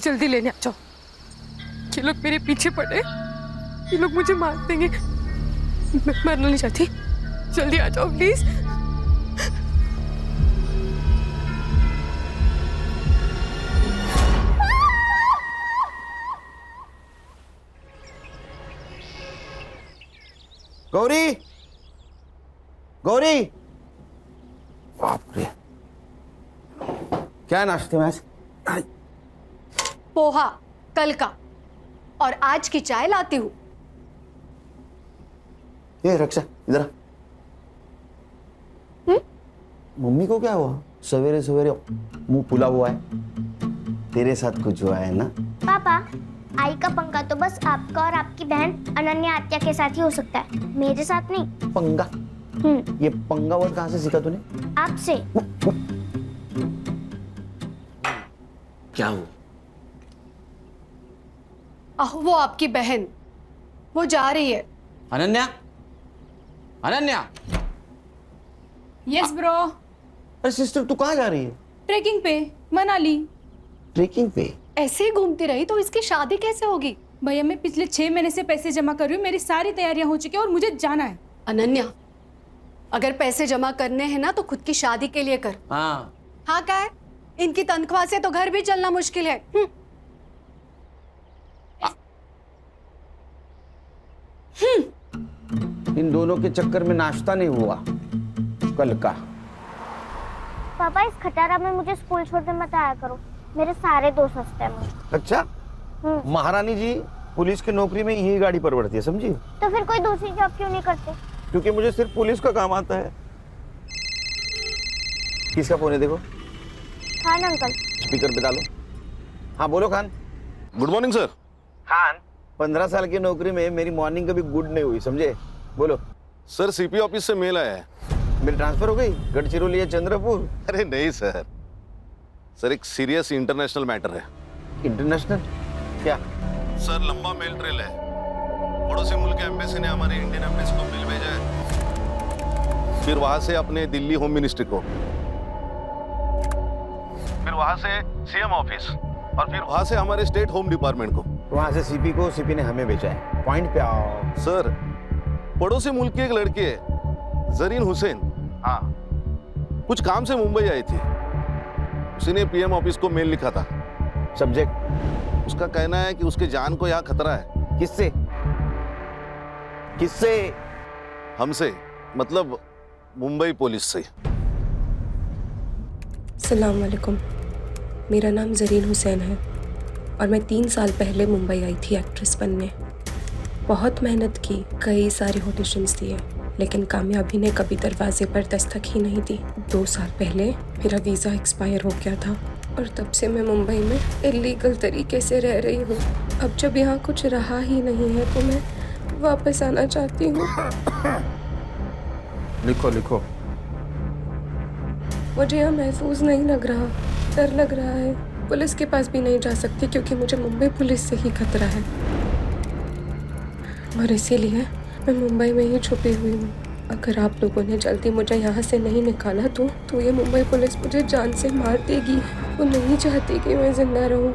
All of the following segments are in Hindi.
जल्दी लेने आ जाओ। ये लोग मेरे पीछे पड़े, ये लोग मुझे मार देंगे। मैं मरना नहीं चाहती, जल्दी आ जाओ प्लीज। गौरी, गौरी, बाप रे, क्या नाश्ते में आज? पोहा कल का, और आज की चाय लाती हूँ। ये रक्षा इधर आ। मम्मी को क्या हुआ? सवेरे सवेरे मुंह फुला हुआ है। तेरे साथ कुछ हुआ है ना? पापा, आई का पंगा तो बस आपका और आपकी बहन अनन्या आत्या के साथ ही हो सकता है, मेरे साथ नहीं। पंगा? ये पंगा वर्ड कहाँ से सीखा तूने? आपसे। क्या हुआ? वो आपकी बहन, वो जा रही है। अनन्या, अनन्या। Yes bro. अरे सिस्टर, तू कहाँ जा रही है? ट्रेकिंग पे, मनाली। ट्रेकिंग पे? ऐसे ही घूमती रही तो इसकी शादी कैसे होगी? भैया मैं पिछले 6 महीने से पैसे जमा कर रही हूँ, मेरी सारी तैयारियां हो चुकी है और मुझे जाना है। अनन्या, अगर पैसे जमा करने हैं ना तो खुद की शादी के लिए कर। हाँ। हाँ क्या है? इनकी तनख्वाह से तो घर भी चलना मुश्किल है। इन दोनों के चक्कर में नाश्ता नहीं हुआ कल का। पापा, इस खटारा में मुझे स्कूल छोड़ने मत आया करो, मेरे सारे दोस्त हंसते हैं मुझे। अच्छा, महारानी जी पुलिस की नौकरी में यही गाड़ी परवड़ती है, समझी? तो फिर कोई दूसरी जॉब क्यों नहीं करते? क्योंकि मुझे सिर्फ पुलिस का काम आता है। किसका फोन है देखो? खान अंकल। स्पीकर पे डालो। हाँ बोलो Khan. Good morning sir. Khan, 15 साल की नौकरी में मेरी मॉर्निंग कभी गुड नहीं हुई, समझे? बोलो। सर सीपी ऑफिस से मेल आया है। मेरी ट्रांसफर हो गई गढ़चिरौली या चंद्रपुर? अरे नहीं सर, सर एक सीरियस इंटरनेशनल मैटर है। इंटरनेशनल? क्या? सर लंबा मेल ट्रेल है। पड़ोसी मुल्क के एम्बेसी ने हमारे इंडियन एम्बेसी को मेल भेजा है, फिर वहां से अपने दिल्ली होम मिनिस्ट्री को, फिर वहां से सीएम ऑफिस, और फिर वहां से हमारे स्टेट होम डिपार्टमेंट को। वहां से सीपी को, सीपी ने हमें भेजा है। पॉइंट पे आओ। सर पड़ोसी मुल्क की एक लड़की है जरीन हुसैन, हाँ, कुछ काम से मुंबई आई थी। उसी ने पीएम ऑफिस को मेल लिखा था। सब्जेक्ट? उसका कहना है कि उसके जान को यहाँ खतरा है। किससे? किससे? हमसे, मतलब मुंबई पुलिस से। अस्सलाम वालेकुम, मेरा नाम ज़रीन हुसैन है और मैं 3 साल पहले मुंबई आई थी एक्ट्रेस बनने। बहुत मेहनत की, कई सारे ऑडिशंस दिए, लेकिन कामयाबी ने कभी दरवाजे पर दस्तक ही नहीं दी। 2 साल पहले मेरा वीज़ा एक्सपायर हो गया था और तब से मैं मुंबई में इलीगल तरीके से रह रही हूँ। अब जब यहाँ कुछ रहा ही नहीं है तो मैं वापस आना चाहती हूँ। लिखो लिखो। मुझे यहाँ महफूज नहीं लग रहा, डर लग रहा है। पुलिस के पास भी नहीं जा सकती क्योंकि मुझे मुंबई पुलिस से ही खतरा है, और इसीलिए मैं मुंबई में ही छुपी हुई हूँ। अगर आप लोगों ने जल्दी मुझे यहाँ से नहीं निकाला तो ये मुंबई पुलिस मुझे जान से मार देगी। वो नहीं चाहती कि मैं जिंदा रहूँ।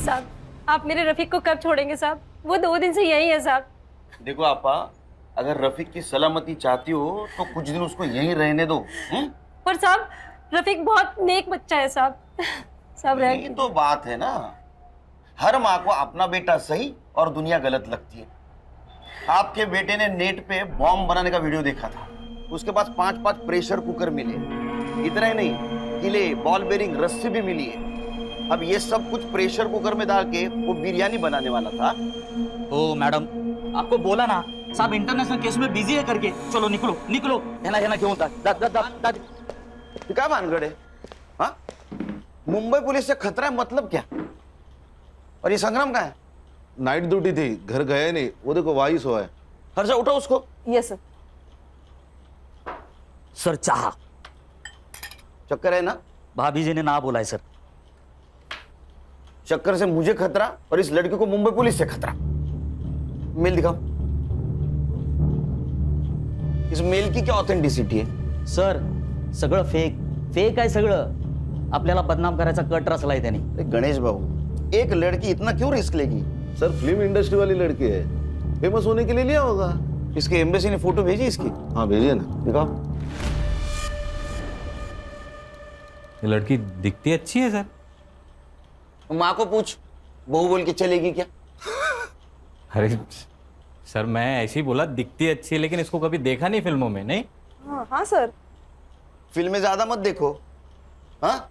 साहब, आप मेरे रफीक को कब छोड़ेंगे साहब? वो 2 दिन से यही है साहब। देखो आपा, अगर रफीक की सलामती चाहती हो तो कुछ दिन उसको यहीं रहने दो। पर साहब रफीक बहुत नेक बच्चा है साहब। साहब ये तो बात है ना, हर माँ को अपना बेटा सही और दुनिया गलत लगती है। आपके बेटे ने नेट पे बॉम्ब बनाने का वीडियो देखा था, उसके पास 5-5 प्रेशर कुकर मिले। इतना ही नहीं, किले, बॉल बेरिंग, रस्सी भी मिली है। अब ये सब कुछ प्रेशर कुकर में डाल के वो बिरयानी बनाने वाला था। ओ मैडम, आपको बोला ना साहब इंटरनेशनल केस में बिजी है करके। चलो निकलो निकलो। है ना क्यों होता? क्या भानगढ़ है? हाँ, मुंबई पुलिस से खतरा है मतलब क्या? और ये संग्राम कहाँ है? नाइट ड्यूटी थी, घर गया नहीं, वो देखो वही सोया है। हर्षा उठो उसको। Yes sir. सर चाह चक्कर है ना? भाभी जी ने ना बोला है सर। चक्कर से मुझे खतरा और इस लड़की को मुंबई पुलिस से खतरा। मेल दिखाओ। इस मेल की क्या ऑथेंटिसिटी है? सर सगळं फेक आहे सगळं। आपल्याला बदनाम करायचा कट रचलाय त्याने। अरे गणेश बाबू, एक लड़की इतना क्यों रिस्क लेगी? सर फिल्म इंडस्ट्री वाली लड़की है, फेमस होने के लिए लिया होगा। इसके एम्बेसी ने फोटो भेजी इसकी? हाँ भेजिए ना। दिखाओ। ये लड़की दिखती अच्छी है सर। माँ को पूछ, बहू बोल के चलेगी क्या? अरे सर मैं ऐसे ही बोला दिखती अच्छी है, लेकिन इसको कभी देखा नहीं फिल्मों में। नहीं हाँ सर। फिल्में ज्यादा मत देखो। हाँ,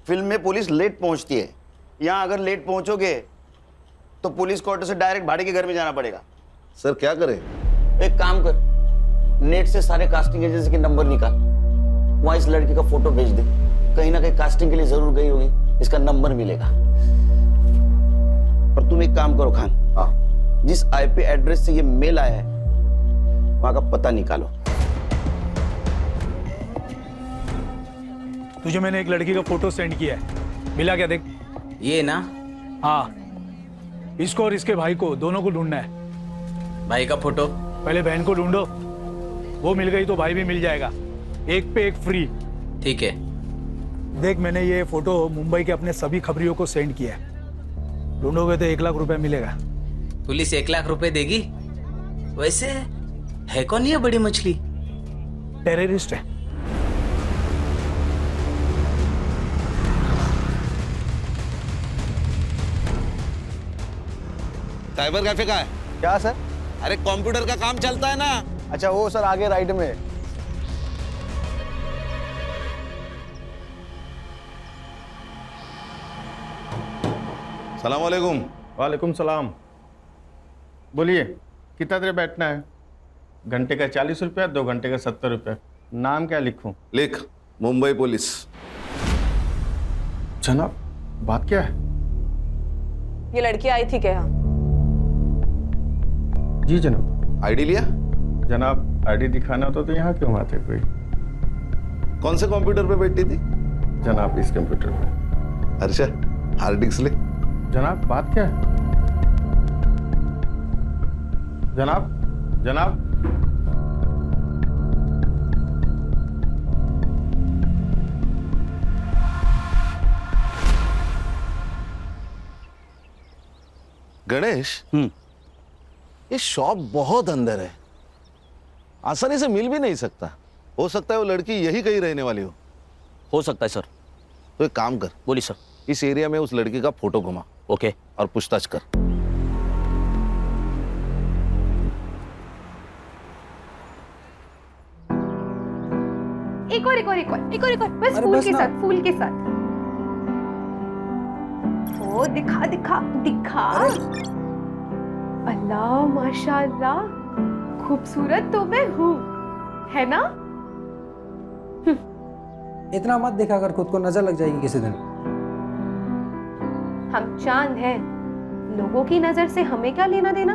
फिल्म में पुलिस लेट पहुंचती है, यहाँ अगर लेट पहुंचोगे तो पुलिस क्वार्टर से डायरेक्ट भाड़े के घर में जाना पड़ेगा। सर क्या करें? एक काम कर, नेट से सारे कास्टिंग एजेंसी के नंबर निकाल, वहां इस लड़की का फोटो भेज दे। कहीं ना कहीं कास्टिंग के लिए जरूर गई होगी, इसका नंबर मिलेगा। और तुम एक काम करो खान, जिस आईपी एड्रेस से ये मेल आया है वहां का पता निकालो। तुझे मैंने एक लड़की का फोटो सेंड किया है, मिला क्या? देख। ये ना? हाँ, इसको और इसके भाई को, दोनों को ढूंढना है। भाई का फोटो? पहले बहन को ढूंढो, वो मिल गई तो भाई भी मिल जाएगा, एक पे एक फ्री। ठीक है। देख, मैंने ये फोटो मुंबई के अपने सभी खबरियों को सेंड किया है। ढूंढोगे तो 1 लाख रुपए मिलेगा। पुलिस 1 लाख रुपए देगी? वैसे है कौन ये बड़ी मछली? टेररिस्ट है। साइबर कैफे का है क्या सर? अरे कंप्यूटर का काम चलता है ना। अच्छा वो सर आगे राइट में। सलाम वालेकुम। वालेकुम सलाम। बोलिए कितना देर बैठना है? घंटे का 40 रुपया, 2 घंटे का 70 रुपया। नाम क्या लिखूं? लिख, मुंबई पुलिस। जनाब बात क्या है? ये लड़की आई थी क्या? जी जनाब। आईडी लिया? जनाब आईडी दिखाना तो यहाँ क्यों आते कोई? कौन से कंप्यूटर पे बैठी थी? जनाब इस कंप्यूटर पे। हर्षा, हार्ड डिस्क ले। जनाब बात क्या है? जनाब जनाब गणेश, ये शॉप बहुत अंदर है, आसानी से मिल भी नहीं सकता। हो सकता है वो लड़की यही कहीं रहने वाली हो सकता है सर। तो एक काम कर, बोली सर। इस एरिया में उस लड़की का फोटो घुमा। ओके। और पूछताछ कर। एक और बस फूल के साथ। ओ दिखा दिखा दिखा। अल्लाह माशाअल्लाह, खूबसूरत तो मैं हूँ, है ना? इतना मत दिखा कर, खुद को नजर लग जाएगी किसी दिन। हम चांद हैं, लोगों की नजर से हमें क्या लेना देना?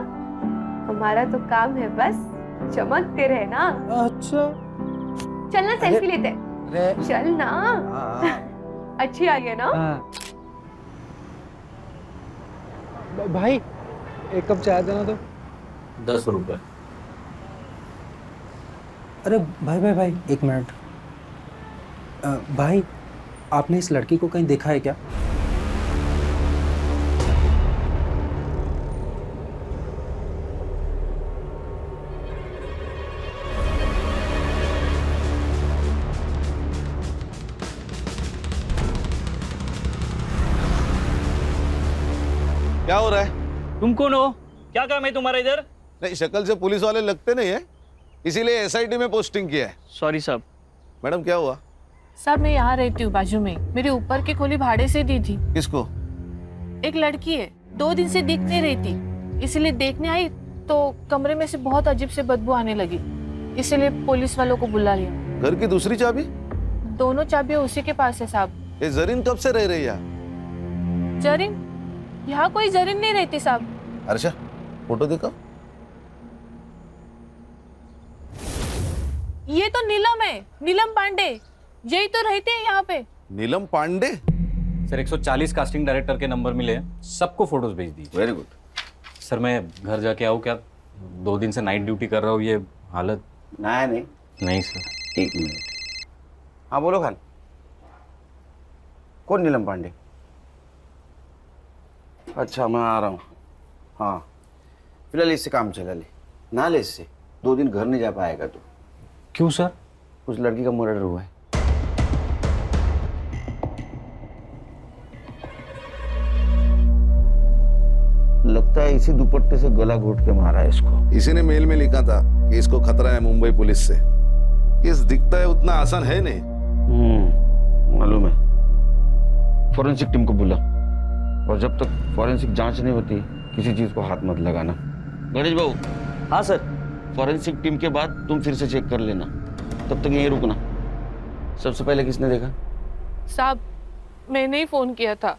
हमारा तो काम है बस चमकते रहना। अच्छा चलना सेल्फी लेते हैं। चल ना। अच्छी आई है ना? भाई एक कप चाय देना तो। 10 रुपए। अरे भाई 1 मिनट। भाई आपने इस लड़की को कहीं देखा है क्या? क्या हो रहा है? तुम कौन हो? क्या काम है तुम्हारा इधर? नहीं, शक्ल से पुलिस वाले लगते नहीं है, इसीलिए एसआईटी में पोस्टिंग किया है। सॉरी साहब। मैडम क्या हुआ? साहब मैं यहाँ रहती हूँ बाजू में, मेरे ऊपर की खोली भाड़े से दी थी। किसको? एक लड़की है, 2 दिन से दिख नहीं रही थी, इसलिए देखने आई तो कमरे में से बहुत अजीब से बदबू आने लगी, इसलिए पुलिस वालों को बुला लिया। घर की दूसरी चाबी? दोनों चाबियां उसी के पास है साहब। ये जरीन कब से रह रही है? जरीन यहाँ कोई जरीन नहीं रहती साहब। हर्षा फोटो देखो। ये तो नीलम है, नीलम पांडे, यही तो रहते हैं यहाँ पे। नीलम पांडे? सर 140 कास्टिंग डायरेक्टर के नंबर मिले हैं, सबको फोटोज भेज दीजिए। Very good. सर मैं घर जाके आऊँ क्या? 2 दिन से नाइट ड्यूटी कर रहा हूँ, ये हालत। नहीं सर। 1 मिनट। हाँ बोलो खान। कौन नीलम पांडे? अच्छा मैं आ रहा हूँ। हाँ फिलहाल इससे काम चला ले, ना ले इससे। 2 दिन घर नहीं जा पाएगा तू। क्यों सर? उस लड़की का मर्डर हुआ है। लगता है इसी दुपट्टे से गला घोट के मारा है इसको। इसी ने मेल में लिखा था कि इसको खतरा है मुंबई पुलिस से। केस दिखता है उतना आसान है नहीं। मालूम है। फॉरेंसिक टीम को बुला, और जब तक फॉरेंसिक जांच नहीं होती किसी चीज को हाथ मत लगाना। गणेश बाबू। हाँ सर। फॉरेंसिक टीम के बाद तुम फिर से चेक कर लेना, तब तक यहीं रुकना। सबसे पहले किसने देखा? साहब मैंने ही फोन किया था।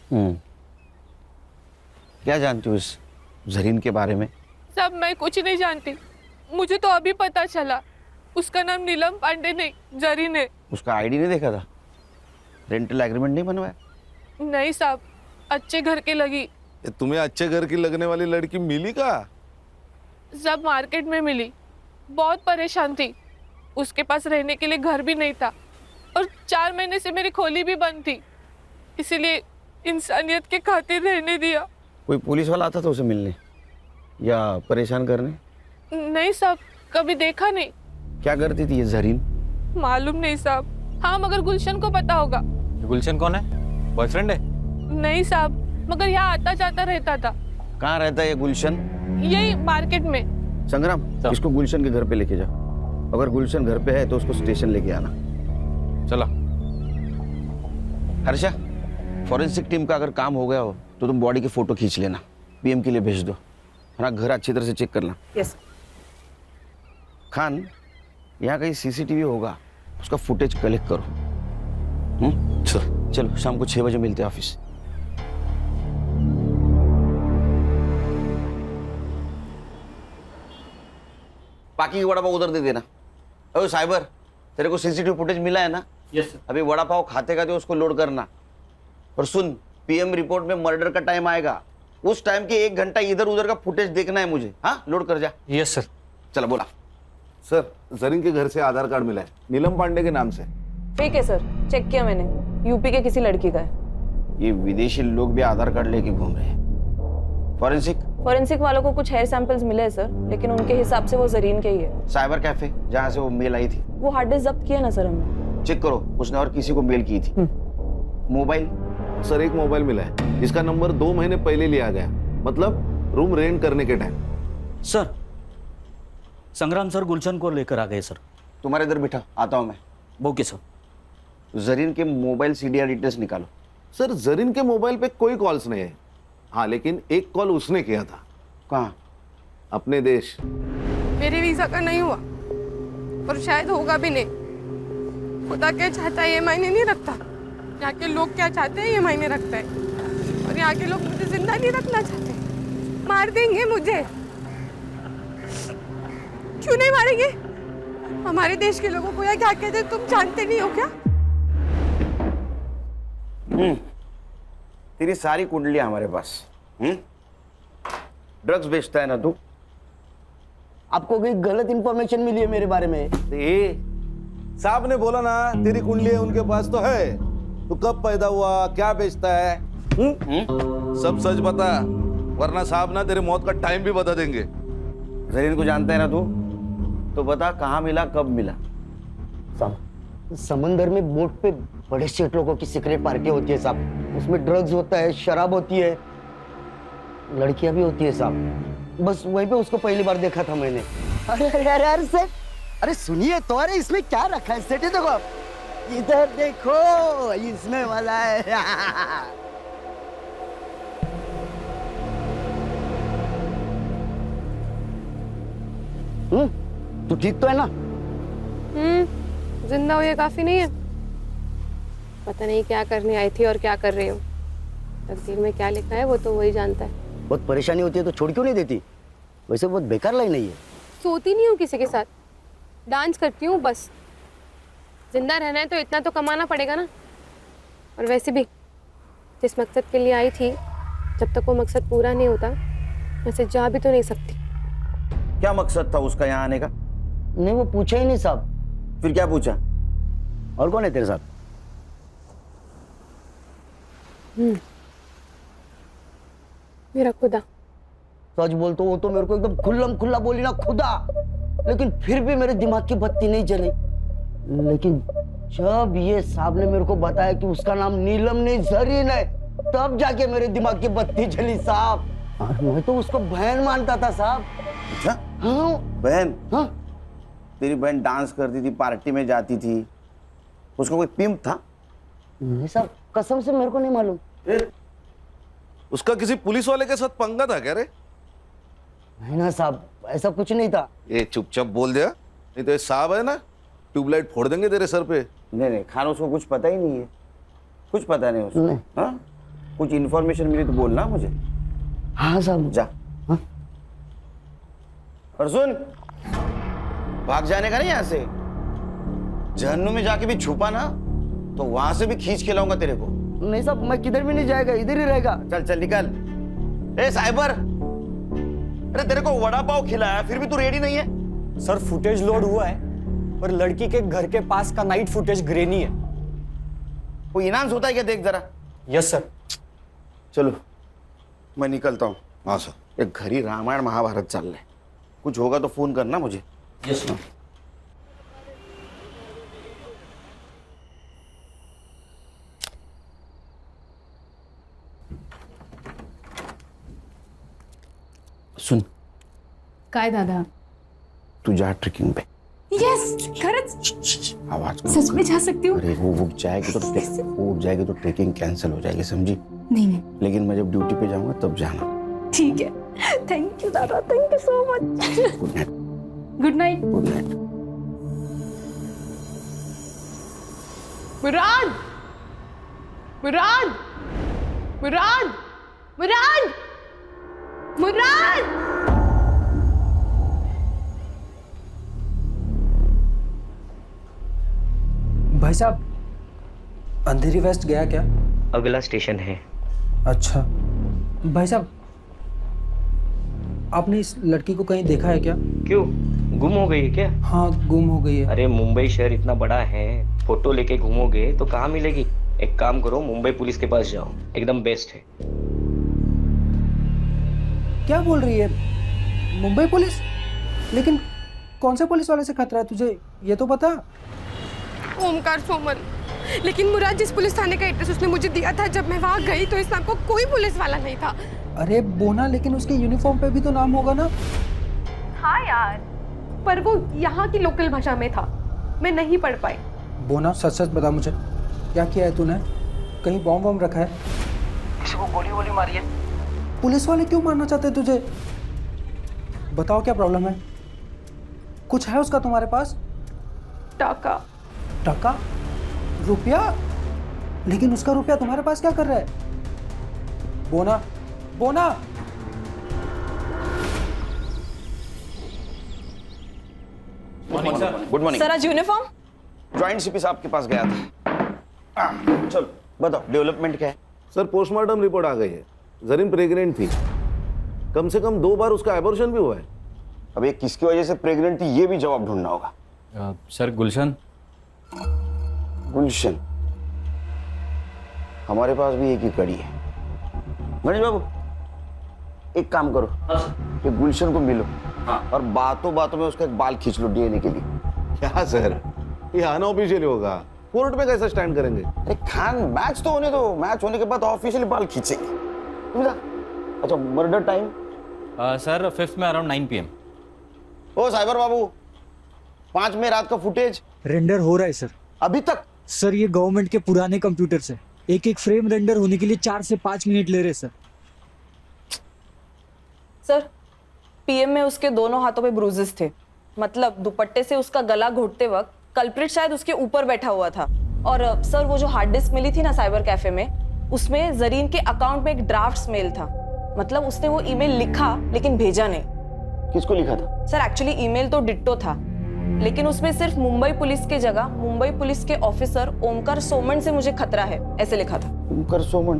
क्या जानती हो इस जरीन के बारे में? साहब मैं कुछ नहीं जानती, मुझे तो अभी पता चला उसका नाम नीलम पांडे नहीं जरीन है। उसका आईडी नहीं देखा था? रेंटल एग्रीमेंट नहीं बनवाया? नहीं साहब, अच्छे घर की लगी। तुम्हें अच्छे घर की लगने वाली लड़की मिली का? सब मार्केट में मिली, बहुत परेशान थी। उसके पास रहने के लिए घर भी नहीं था, और 4 महीने से मेरी खोली भी बंद थी, इसीलिए इंसानियत के खातिर रहने दिया। कोई पुलिस वाला आता था उसे मिलने या परेशान करने? नहीं साहब, कभी देखा नहीं। क्या करती थी ये जरीन? मालूम नहीं साहब। हाँ मगर गुलशन को पता होगा। गुलशन कौन है? बॉयफ्रेंड है? नहीं साहब, मगर यहाँ आता जाता रहता था। कहाँ रहता है ये गुलशन? यही मार्केट में। संग्राम, इसको गुलशन के घर पे लेके जाओ। अगर गुलशन घर पे है तो उसको स्टेशन लेके आना। चला। हर्षा, फॉरेंसिक टीम का अगर काम हो गया हो तो तुम बॉडी की फोटो खींच लेना, पीएम के लिए भेज दो। है ना, घर अच्छी तरह से चेक करना। यस। खान, यहाँ कहीं सीसीटीवी होगा, उसका फुटेज कलेक्ट करो। चलो शाम को 6 बजे मिलते हैं ऑफिस। बाकी की वड़ा पाव उधर दे देना। अरे साइबर, तेरे को सीसीटीवी फुटेज मिला है ना? Yes sir. अभी वड़ा पाव खाते खाते उसको लोड करना। और सुन, पीएम रिपोर्ट में मर्डर का टाइम आएगा, उस टाइम के 1 घंटा इधर उधर का फुटेज देखना है मुझे। हाँ, लोड कर जा। Yes sir. चलो बोला। सर जरीन के घर से आधार कार्ड मिला है, नीलम पांडे के नाम से। ठीक है सर, चेक किया मैंने, यूपी के किसी लड़की का है। ये विदेशी लोग भी आधार कार्ड लेके घूम रहे हैं। फॉरेंसिक वालों को कुछ हेयर सैंपल्स मिले हैं सर, लेकिन उनके हिसाब से वो जरीन के ही है। साइबर कैफे जहाँ से वो मेल आई थी, वो हार्ड डिस्क जब्त किया ना सर हमने। चेक करो उसने और किसी को मेल की थी। मोबाइल? सर एक मोबाइल मिला है, इसका नंबर 2 महीने पहले लिया गया, मतलब रूम रेंट करने के टाइम। सर संग्राम सर गुलशन को लेकर आ गए सर। तुम्हारे इधर बैठा, आता हूँ मैं। Okay sir. जरीन के मोबाइल सीडीआर डिटेल्स निकालो। सर जरीन के मोबाइल पे कोई कॉल्स नहीं है। हाँ लेकिन एक कॉल उसने किया था। कहाँ? अपने देश। मेरे वीजा का नहीं हुआ और शायद होगा भी नहीं। खुदा क्या चाहता है ये मायने नहीं रखता, यहाँ के लोग क्या चाहते हैं ये मायने रखता है। और यहाँ के लोग मुझे जिंदा नहीं रखना चाहते, मार देंगे मुझे। क्यों नहीं मारेंगे? हमारे देश के लोगों को यहाँ क्या कहते हैं तुम जानते नहीं हो क्या? तेरी सारी कुंडलियां हमारे पास। ड्रग्स बेचता है ना तू? आपको कोई गलत इंफॉर्मेशन मिली है मेरे बारे में? साहब ने बोला ना तेरी कुंडली उनके पास तो है। तू कब पैदा हुआ, क्या बेचता है, सब सच बता, वरना साहब ना तेरे मौत का टाइम भी बता देंगे। जरीन को जानता है ना तू? तो बता कहाँ मिला, कब मिला? समंदर में बोट पे बड़े सेठ लोगों की सीक्रेट पार्टी होती है साहब, उसमें ड्रग्स होता है, शराब होती है, लड़कियां भी होती है साहब। बस वहीं पे उसको पहली बार देखा था मैंने। अरे अरे अरे अरे सेठ, अरे सुनिए तो, अरे इसमें क्या रखा है सेठ? देखो इधर देखो, इसमें वाला है। तू ठीक तो है ना? जिंदा हो ये काफी नहीं है। पता नहीं क्या करने आई थी और क्या कर रही हूँ। तकदीर में क्या लिखा है वो तो वही जानता है। बहुत परेशानी होती है तो छोड़ क्यों नहीं देती? वैसे बहुत बेकार लाइन है ये। सोती नहीं हूँ किसी के साथ, डांस करती हूँ बस। जिंदा रहना है तो इतना तो कमाना पड़ेगा ना। और वैसे भी जिस मकसद के लिए आई थी, जब तक वो मकसद पूरा नहीं होता वैसे जा भी तो नहीं सकती। क्या मकसद था उसका यहाँ आने का? नहीं, वो पूछा ही नहीं साहब। फिर क्या पूछा? और कौन है तेरे साथ? मेरा खुदा। सच बोल तो वो तो मेरे को एकदम खुल्लम खुल्ला बोली ना, खुदा। लेकिन फिर भी मेरे दिमाग की बत्ती नहीं जली। लेकिन जब ये साहब ने मेरे को बताया कि उसका नाम नीलम नहीं जरीन है, तब जाके मेरे दिमाग की बत्ती जली साहब। और मैं तो उसको बहन मानता था साहब। अच्छा? हाँ बहन? हाँ। तेरी बहन डांस करती थी, पार्टी में जाती थी, उसका कोई पिंप था? नहीं साहब, कसम से मेरे को नहीं मालूम। उसका किसी पुलिस वाले के साथ पंगा था क्या रे? नहीं ना साहब, ऐसा कुछ नहीं था। ये चुपचाप बोल दिया, नहीं तो ये साहब है ना, ट्यूबलाइट फोड़ देंगे तेरे सर पे। नहीं खान, उसको कुछ पता ही नहीं है, कुछ पता नहीं उसको। हाँ, कुछ इन्फॉर्मेशन मिली तो बोलना मुझे। हाँ साहब। जा। हाँ? और सुन, भाग जाने का नहीं यहाँ से। जहन्नुम में जाके भी छुपा ना तो वहां से भी खींच के लाऊंगा तेरे को। नहीं साहब, मैं किधर भी नहीं जाएगा, इधर ही रहेगा। चल चल निकल। ए साइबर, अरे तेरे को वड़ा पाव खिलाया फिर भी तू रेडी नहीं है? सर फुटेज लोड हुआ है, पर लड़की के घर के पास का नाइट फुटेज ग्रेनी है। वो इनांस होता है क्या, देख जरा। Yes sir. चलो मैं निकलता हूँ। हाँ सर। एक घरी रामायण महाभारत चल रहे, कुछ होगा तो फोन करना मुझे। Yes sir. सुन, काय दादा? तू जा ट्रेकिंग पे। यस, खरंच आवाज सच में जा सकती हूँ? अरे वो उठ जाएगी तो ट्रेकिंग कैंसिल हो जाएगी, समझी? नहीं। लेकिन मैं जब ड्यूटी पे जाऊंगा तब जाना। ठीक है। थैंक यू दादा, thank you so much. Good night. Good night. Good night. Murad, Murad, Murad, Murad, Murad. भाई साहब, अंधेरी वेस्ट गया क्या? अगला स्टेशन है। अच्छा भाई साहब, आपने इस लड़की को कहीं देखा है क्या? क्यों, गुम हो गई है क्या? हाँ, गुम हो गई है। अरे मुंबई शहर इतना बड़ा है, फोटो लेके घूमोगे तो कहाँ मिलेगी? एक काम करो, मुंबई पुलिस के पास जाओ, एकदम बेस्ट है। क्या बोल रही है? मुंबई पुलिस? लेकिन कौन से पुलिस वाले से खतरा है तुझे, ये तो बता। ओमकार सोमन। लेकिन मुराद, जिस पुलिस थाने का एड्रेस उसने मुझे दिया था, जब मैं वहाँ गई तो इस नाम को कोई पुलिस वाला नहीं था। अरे बोना, लेकिन उसके यूनिफॉर्म पे भी तो नाम होगा ना? हाँ यार, पर वो यहाँ की लोकल भाषा में था, मैं नहीं पढ़ पाई। बोना, सच सच बता मुझे, क्या किया है तूने? कहीं बॉम्ब वॉम्ब रखा है? किसी को गोली वोली मारी है? पुलिस वाले क्यों मारना चाहते हैं तुझे? बताओ क्या प्रॉब्लम है? कुछ है उसका तुम्हारे पास? टाका। टका? रुपया? लेकिन उसका रुपया तुम्हारे पास क्या कर रहा है? बोना, बोना। गुड मॉर्निंग सर, आज यूनिफॉर्म? ज्वाइंट सीपी साहब के पास गया था। चलो बताओ, डेवलपमेंट क्या है? सर पोस्टमार्टम रिपोर्ट आ गई है, जरीन प्रेग्नेंट थी, कम से कम 2 बार उसका एबॉर्शन भी हुआ है। अब ये किसकी वजह से प्रेग्नेंट थी, ये भी जवाब ढूंढना होगा। सर गुलशन। गुलशन, हमारे पास भी एक ही कड़ी है। गणेश बाबू, एक काम करो, ये गुलशन को मिलो। और बातों बातों में उसका एक बाल खींच लो डीएनए के लिए। क्या सर, ये अनऑफिशियल होगा, कोर्ट में कैसे स्टैंड करेंगे? अरे खान, मैच तो होने दो, मैच होने के बाद ऑफिशियली बाल खींचेंगे। अच्छा, मर्डर टाइम? सर 5th में अराउंड 9 PM। ओ साइबर बाबू, 5 में रात का फुटेज रेंडर हो रहा है सर। अभी तक? सर ये गवर्नमेंट के पुराने कंप्यूटर से एक एक फ्रेम रेंडर होने के लिए 4 से 5 मिनट ले रहे सर। सर, पीएम में उसके दोनों हाथों पे ब्रूजेस थे, मतलब दुपट्टे से उसका गला घोटते वक्त कल्प्रिट शायद उसके ऊपर बैठा हुआ था। और सर, वो जो हार्ड डिस्क मिली थी ना साइबर कैफे में, उसमें जरीन के अकाउंट में एक ड्राफ्ट मेल था। मतलब उसने वो ईमेल लिखा लेकिन भेजा नहीं। किसको लिखा था? सर एक्चुअली ईमेल तो डिट्टो था, लेकिन उसमें सिर्फ मुंबई पुलिस के जगह मुंबई पुलिस के ऑफिसर ओमकार सोमन से मुझे खतरा है ऐसे लिखा था। ओमकार सोमन?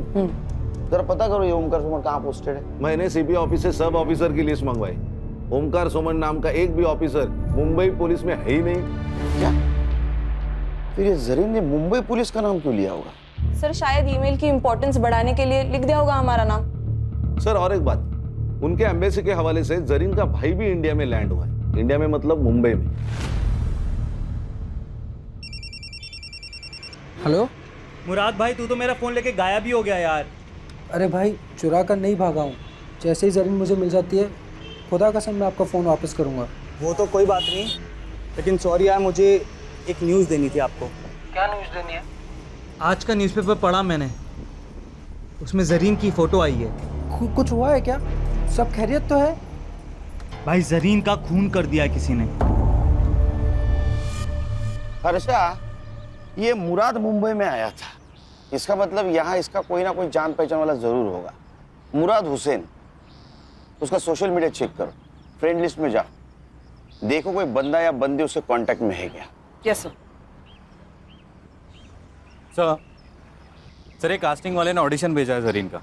जरा पता करो ये ओमकार सोमन कहाँ पोस्टेड है। मैंने सीपी ऑफिस से सब ऑफिसर की लिस्ट मंगवाई। ओमकार सोमन नाम का एक भी ऑफिसर मुंबई पुलिस में है ही नहीं। क्या? फिर ये जरीन ने मुंबई पुलिस का नाम क्यों लिया होगा? सर शायद ईमेल की इंपॉर्टेंस बढ़ाने के लिए लिख दिया होगा हमारा नाम। सर और एक बात, उनके एम्बेसी के हवाले से जरीन का भाई भी इंडिया में लैंड हुआ है। इंडिया में मतलब मुंबई में। हेलो मुराद भाई, तू तो मेरा फोन लेके गायब ही हो गया यार। अरे भाई, चुरा कर नहीं भागा हूँ। जैसे ही जरीन मुझे मिल जाती है, खुदा कसम मैं आपका फ़ोन वापस करूँगा। वो तो कोई बात नहीं, लेकिन सॉरी यार, मुझे एक न्यूज़ देनी थी आपको। क्या न्यूज़ देनी है? आज का न्यूज़पेपर पढ़ा मैंने, उसमें जरीन की फ़ोटो आई है। कुछ हुआ है क्या? सब खैरियत तो है? भाई जरीन का खून कर दिया है किसी ने। हर्षा, ये मुराद मुंबई में आया था, इसका मतलब यहाँ इसका कोई ना कोई जान पहचान वाला जरूर होगा। मुराद हुसैन, उसका सोशल मीडिया चेक करो, फ्रेंड लिस्ट में जाओ, देखो कोई बंदा या बंदी उसके कांटेक्ट में है क्या। Yes sir. सर एक कास्टिंग वाले ने ऑडिशन भेजा है जरीन का।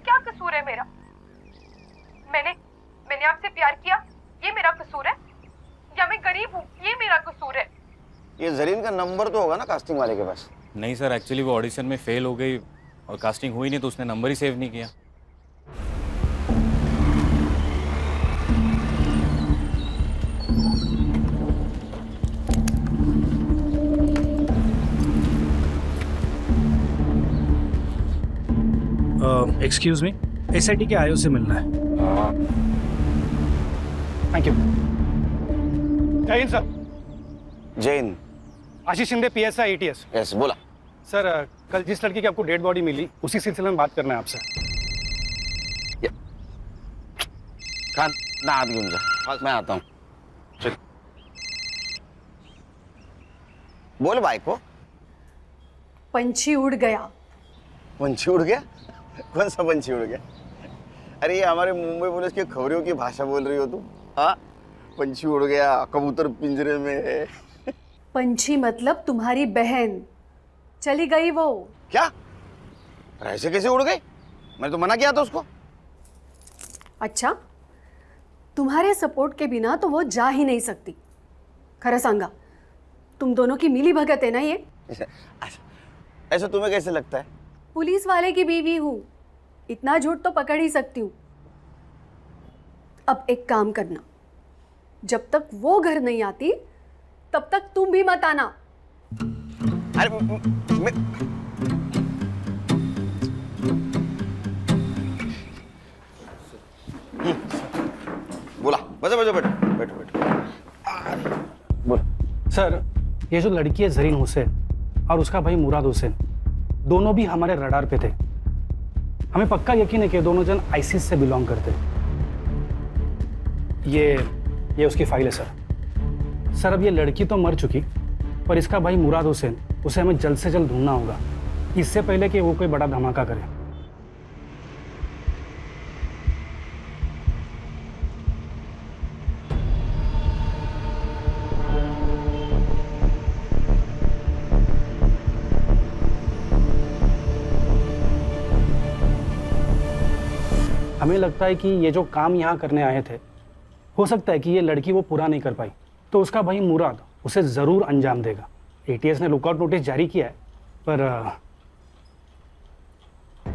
क्या कसूर है मेरा? मैंने आपसे प्यार किया, ये मेरा कसूर है? या मैं गरीब हूँ, ये मेरा कसूर है? ये जरीन का नंबर तो होगा ना कास्टिंग वाले के पास? नहीं सर, एक्चुअली वो ऑडिशन में फेल हो गई और कास्टिंग हुई नहीं तो उसने नंबर ही सेव नहीं किया। एक्सक्यूज मी, एसआईटी के आईओ से मिलना है। Thank you. जय हिंद सर। जय हिंद। आशीष शिंदे, पीएसआई एटीएस। यस, बोला। सर कल जिस लड़की की आपको डेड बॉडी मिली, उसी सिलसिले में बात करना है आपसे। खान ना हाथ घेऊन जा, मैं आता हूँ। चल बोल भाई को। पंछी उड़ गया। पंछी उड़ गया? कौन सा पंछी उड़ गया? अरे ये हमारे मुंबई पुलिस की खबरों की भाषा बोल रही हो तुम? हाँ, पंछी उड़ गया, कबूतर पिंजरे में है। पंछी मतलब तुम्हारी बहन चली गई वो। क्या? ऐसे कैसे उड़ गई? मैंने तो मना किया था उसको। अच्छा, तुम्हारे सपोर्ट के बिना तो वो जा ही नहीं सकती। खरा सांगा, तुम दोनों की मिली भगत है ना ये? ऐसा तुम्हें कैसे लगता है? पुलिस वाले की बीवी हूँ, इतना झूठ तो पकड़ ही सकती हूँ। अब एक काम करना, जब तक वो घर नहीं आती तब तक तुम भी मत आना। अरे बोला, बजा बजा, बैठो बैठो बैठो। बोल। सर ये जो लड़की है जरीन हुसैन और उसका भाई मुराद हुसैन, दोनों भी हमारे रडार पे थे। हमें पक्का यकीन है कि दोनों जन आईसिस से बिलोंग करते। ये उसकी फाइल है सर। सर अब ये लड़की तो मर चुकी, पर इसका भाई मुराद हुसैन, उसे हमें जल्द से जल्द ढूंढना होगा, इससे पहले कि वो कोई बड़ा धमाका करे। हमें लगता है कि ये जो काम यहाँ करने आए थे, हो सकता है कि ये लड़की वो पूरा नहीं कर पाई, तो उसका भाई मुराद उसे ज़रूर अंजाम देगा। एटीएस ने लुकआउट नोटिस जारी किया है, पर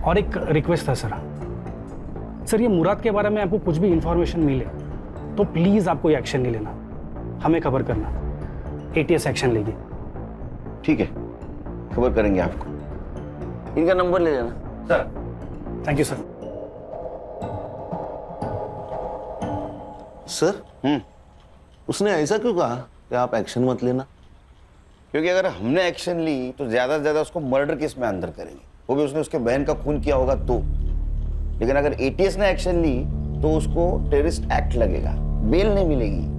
और एक रिक्वेस्ट था सर, ये मुराद के बारे में आपको कुछ भी इंफॉर्मेशन मिले तो प्लीज़ आपको ये एक्शन नहीं लेना, हमें खबर करना, एटीएस एक्शन लेगी। ठीक है, खबर करेंगे आपको। इनका नंबर ले लेना sir. Thank you sir. Sir, उसने ऐसा क्यों कहा कि आप एक्शन मत लेना? क्योंकि अगर हमने एक्शन ली तो ज्यादा से ज्यादा उसको मर्डर केस में अंदर करेंगे, वो भी उसने उसके बहन का खून किया होगा तो। लेकिन अगर एटीएस ने एक्शन ली तो उसको टेररिस्ट एक्ट लगेगा, बेल नहीं मिलेगी।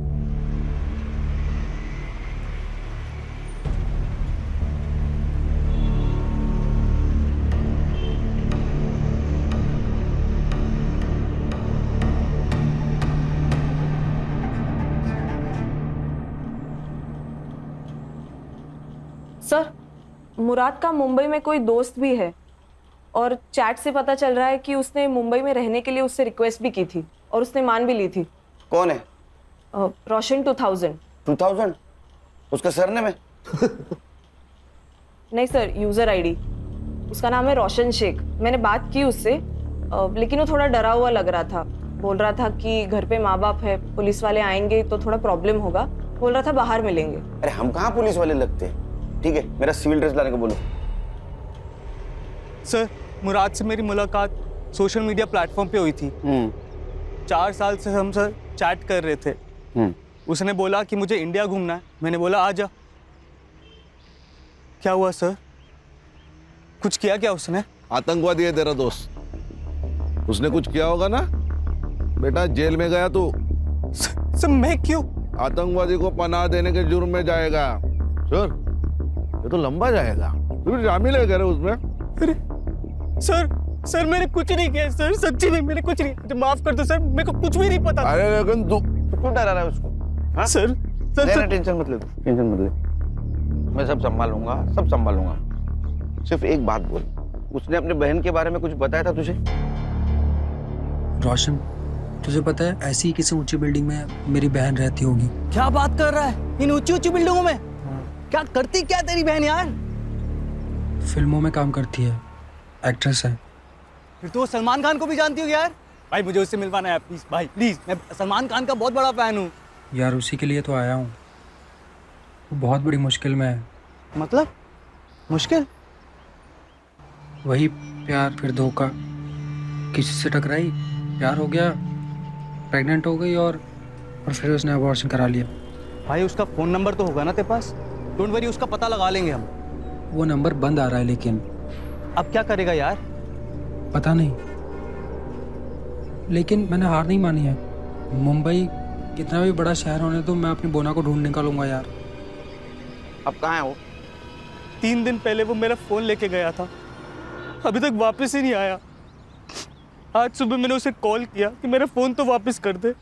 सर, मुराद का मुंबई में कोई दोस्त भी है और चैट से पता चल रहा है कि उसने मुंबई में रहने के लिए उससे रिक्वेस्ट भी की थी और उसने मान भी ली थी। कौन है? रोशन 2000। 2000? उसका सरनेम है? नहीं सर, यूज़र आईडी। उसका नाम है रोशन शेख। मैंने बात की उससे, लेकिन वो थोड़ा डरा हुआ लग रहा था। बोल रहा था कि घर पे माँ बाप है, पुलिस वाले आएंगे तो थोड़ा प्रॉब्लम होगा। बोल रहा था बाहर मिलेंगे। अरे हम कहाँ पुलिस वाले लगते हैं। ठीक है, मेरा सिविल ड्रेस लाने को बोलो। सर, मुराद से मेरी मुलाकात सोशल मीडिया प्लेटफॉर्म पे हुई थी। 4 साल से हम सर चैट कर रहे थे। उसने बोला कि मुझे इंडिया घूमना है। मैंने बोला आ जा। क्या हुआ सर? कुछ किया क्या उसने? आतंकवादी है तेरा दोस्त, उसने कुछ किया होगा ना बेटा। जेल में गया तू। सर मैं क्यों? आतंकवादी को पनाह देने के जुर्म में जाएगा सर। ये तो लंबा जाएगा। तू शामिल है करे उसमें? अरे सर मैंने कुछ नहीं किया सर, सच्ची में मैंने कुछ नहीं। मुझे माफ कर दो सर, मेरे को कुछ भी नहीं पता। अरे लेकिन तू क्यों डरा रहा है उसको? हाँ? सर टेंशन मत ले, टेंशन मत ले। मैं सब संभालूंगा, सब संभालूंगा। सिर्फ एक बात बोल, उसने अपने बहन के बारे में कुछ बताया था तुझे? रोशन, तुझे पता है ऐसी ही किसी ऊंची बिल्डिंग में मेरी बहन रहती होगी। क्या बात कर रहा है? इन ऊंची ऊंची बिल्डिंगों में? क्या करती क्या तेरी बहन यार? फिल्मों में काम करती है, एक्ट्रेस है। फिर तो सलमान खान को भी जानती होगी यार। भाई मुझे उससे मिलवाना है प्लीज भाई, प्लीज। मैं सलमान खान का बहुत बड़ा फैन हूँ यार। उसी के लिए तो आया हूँ। वो बहुत बड़ी मुश्किल में है। मतलब मुश्किल? वही प्यार, फिर धोखा, किसी से टकराई, प्यार हो गया, प्रेग्नेंट हो गई और फिर उसने अबॉर्शन करा लिया। भाई उसका फोन नंबर तो होगा ना तेरे पास? डोंट वरी, उसका पता लगा लेंगे हम। वो नंबर बंद आ रहा है लेकिन। अब क्या करेगा यार? पता नहीं, लेकिन मैंने हार नहीं मानी है। मुंबई कितना भी बड़ा शहर होने तो मैं अपनी बोना को ढूंढ निकालूंगा यार। अब कहाँ है वो? 3 दिन पहले वो मेरा फोन लेके गया था, अभी तक वापस ही नहीं आया। आज सुबह मैंने उसे कॉल किया कि मेरा फोन तो वापस कर दे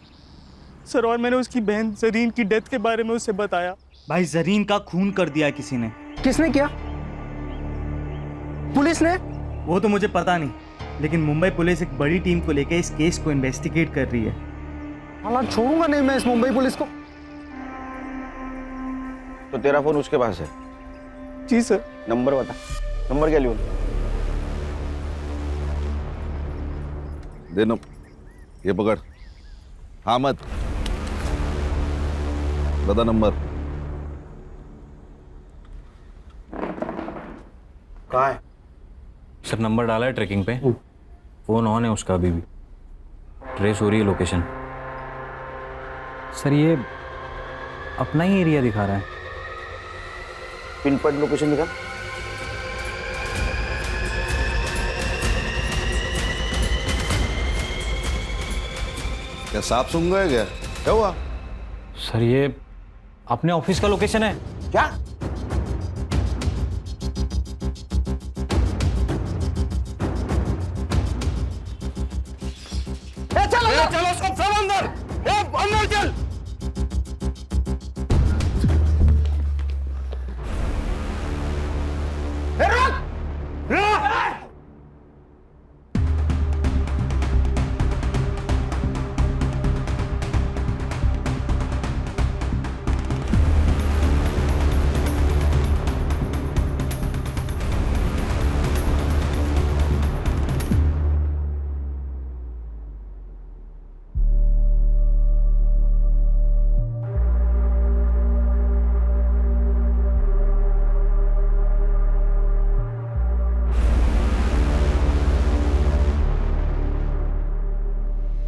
सर, और मैंने उसकी बहन जरीन की डेथ के बारे में उसे बताया। भाई जरीन का खून कर दिया किसी ने। किसने किया? पुलिस ने? वो तो मुझे पता नहीं, लेकिन मुंबई पुलिस एक बड़ी टीम को लेकर इस केस को इन्वेस्टिगेट कर रही है। हालांकि छोड़ूंगा नहीं मैं इस मुंबई पुलिस को। तो तेरा फोन उसके पास है? जी सर। नंबर बता, नंबर क्या लियो? दे नो, ये पकड़। हाँ मत बता नंबर। कहाँ है? सर नंबर डाला है ट्रैकिंग पे, फोन ऑन है उसका अभी भी, ट्रेस हो रही है लोकेशन। सर ये अपना ही एरिया दिखा रहा है। पिन पॉइंट लोकेशन दिखा। क्या सांप सूंघ गए क्या? क्या हुआ? सर ये अपने ऑफिस का लोकेशन है। क्या? चलो सब अंदर, अंदर चल।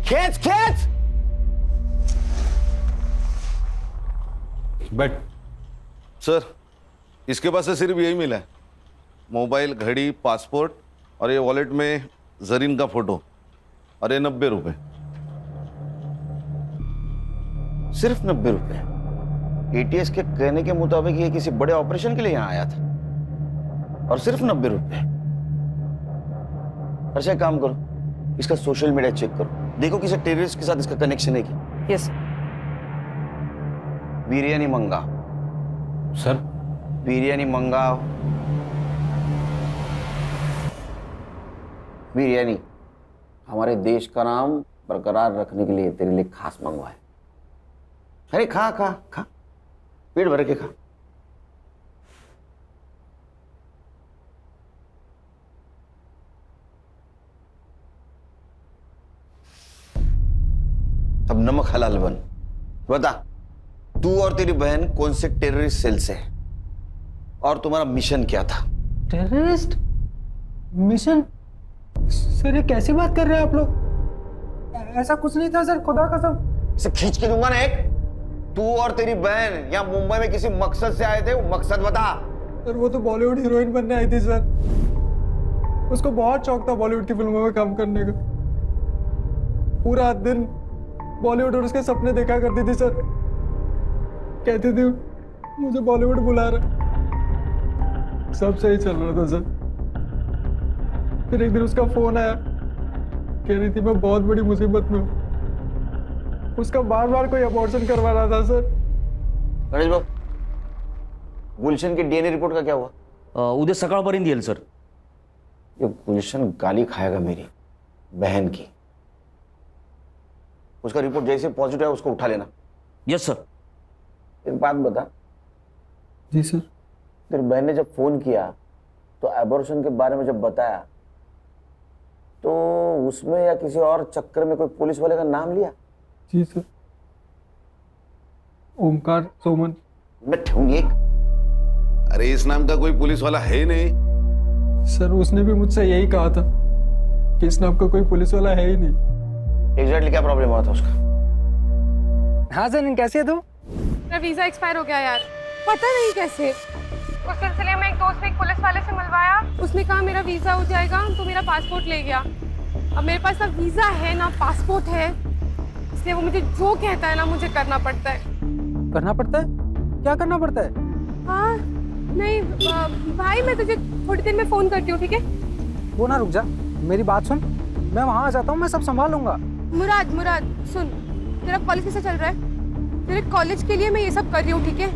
खेच खेच। बट सर इसके पास से सिर्फ यही मिला है, मोबाइल, घड़ी, पासपोर्ट और ये वॉलेट में जरीन का फोटो, और ये 90 रुपए। सिर्फ 90 रुपए? एटीएस के कहने के मुताबिक ये किसी बड़े ऑपरेशन के लिए यहाँ आया था, और सिर्फ 90 रुपए। अच्छा एक काम करो, इसका सोशल मीडिया चेक करो, देखो किसी टेररिस्ट के साथ इसका कनेक्शन है क्या। यस। बिरयानी मंगा। सर बिरयानी मंगाओ। बिरयानी हमारे देश का नाम बरकरार रखने के लिए तेरे लिए खास मंगवाए। अरे खा खा खा, पेट भर के खा। अब नमक हलाल बन। बता, तू और तेरी बहन कौन से टेररिस्ट सेल से है और तुम्हारा मिशन क्या था? Terrorist mission? सर ये कैसी बात कर रहे हैं आप लोग? ऐसा कुछ नहीं था सर, खुदा कसम। इसे खींच के दूंगा ना एक। तू और तेरी बहन यहाँ मुंबई में किसी मकसद से आए थे, वो मकसद बता। सर वो तो बॉलीवुड हीरोइन बनने आई थी सर। उसको बहुत शौक था बॉलीवुड की फिल्मों में काम करने का। पूरा दिन बॉलीवुड और उसके सपने देखा करती थी सर। कहती थी मुझे बॉलीवुड बुला रहा। सब सही चल रहा था सर। फिर एक दिन उसका फोन आया, कह रही थी मैं बहुत बड़ी मुसीबत में हूँ। उसका बार बार कोई अबॉर्शन करवा रहा था सर। गणेश बाबू, गुलशन की डीएनए रिपोर्ट का क्या हुआ? उद्या सकाळपर्यंत येईल सर। ये गुलशन गाली खाएगा मेरी बहन की। उसका रिपोर्ट जैसे पॉजिटिव है उसको उठा लेना। Yes sir. एक बात बता। जी सर। तेरी बहन ने जब फोन किया तो एबॉर्शन के बारे में जब बताया तो उसमें या किसी और चक्कर में कोई पुलिस वाले का नाम लिया? जी सर। ओमकार सोमन। मैं ठेऊंगी एक। अरे इस नाम का कोई पुलिस वाला है नहीं। सर उसने भी मुझसे यही कहा था कि इस नाम का कोई पुलिस वाला है ही नहीं। एग्जैक्टली क्या प्रॉब्लम हुआ था उसका? हाँ सर, कैसे है तू? मेरा वीजा एक्सपायर हो गया यार, पता नहीं कैसे। उस सिलसिले में एक दोस्त ने एक पुलिस वाले से मिलवाया। उसने कहा मेरा वीजा हो जाएगा, तो मेरा पासपोर्ट ले गया। अब मेरे पास ना वीजा है ना पासपोर्ट है, इसलिए वो मुझे जो कहता है ना मुझे करना पड़ता है। करना पड़ता है? क्या करना पड़ता है? हाँ नहीं भाई, मैं तुझे थोड़ी देर में फोन करती हूँ, ठीक है? वो ना रुक जा, मेरी बात सुन। मैं वहाँ आ जाता हूँ, मैं सब संभाल लूंगा। मुराद सुन, तेरा कॉलेज कैसे चल रहा है? तेरे कॉलेज के लिए मैं ये सब कर रही हूँ, ठीक है?